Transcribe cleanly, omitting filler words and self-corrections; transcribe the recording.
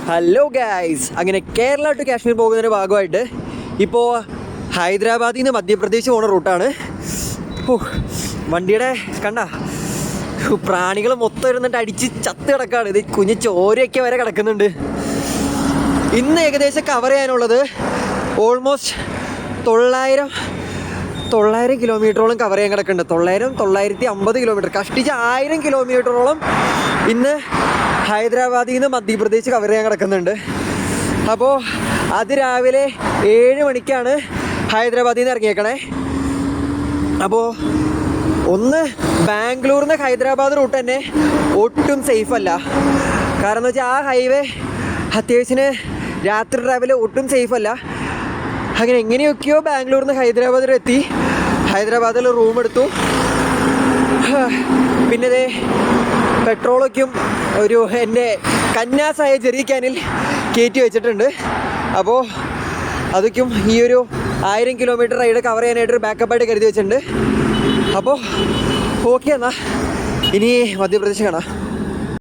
Hello guys, അങ്ങനെ Kerala to Kashmir പോകുന്നതിൻ്റെ ഭാഗമായിട്ട് ഇപ്പോൾ ഹൈദരാബാദിൽ നിന്ന് മധ്യപ്രദേശ് പോകുന്ന റൂട്ടാണ്. വണ്ടിയുടെ കണ്ട പ്രാണികൾ മൊത്തം ഇരുന്നിട്ട് അടിച്ച് ചത്ത് കിടക്കാണ്. ഇത് കുഞ്ഞ് ചോരയൊക്കെ വരെ കിടക്കുന്നുണ്ട്. ഇന്ന് ഏകദേശം കവർ ചെയ്യാനുള്ളത് ഓൾമോസ്റ്റ് 900 കിലോമീറ്ററോളം കവർ ചെയ്യാൻ കിടക്കുന്നുണ്ട്. 950 കിലോമീറ്റർ, കഷ്ടിച്ച് 1000 കിലോമീറ്ററോളം ഇന്ന് ഹൈദരാബാദിൽ നിന്ന് മധ്യപ്രദേശ് കവർ ചെയ്യാൻ കിടക്കുന്നുണ്ട്. അപ്പോൾ അത് രാവിലെ 7 മണിക്കാണ് ഹൈദരാബാദിൽ നിന്ന് ഇറങ്ങിയേക്കണേ. അപ്പോൾ ഒന്ന് ബാംഗ്ലൂരിൽ നിന്ന് ഹൈദരാബാദ് റൂട്ട് തന്നെ ഒട്ടും സേഫ് അല്ല. കാരണം എന്ന് വെച്ചാൽ ആ ഹൈവേ അത്യാവശ്യത്തിന് രാത്രി ട്രാവൽ ഒട്ടും സേഫ് അല്ല. അങ്ങനെ എങ്ങനെയൊക്കെയോ ബാംഗ്ലൂരിൽ നിന്ന് ഹൈദരാബാദ് വരെ എത്തി. ഹൈദരാബാദിൽ റൂം എടുത്തു. പിന്നെ ദേ പെട്രോളൊക്കെയും ഒരു എൻ്റെ കന്നാസായ ചെറിയ ക്യാനിൽ കയറ്റി വെച്ചിട്ടുണ്ട്. അപ്പോൾ അതൊക്കെയും ഈ ഒരു 1000 കിലോമീറ്റർ റൈഡ് കവർ ചെയ്യാനായിട്ടൊരു ബാക്കപ്പായിട്ട് കരുതി വെച്ചിട്ടുണ്ട്. അപ്പോൾ ഓക്കെ, എന്നാൽ ഇനി മധ്യപ്രദേശ് കാണാം.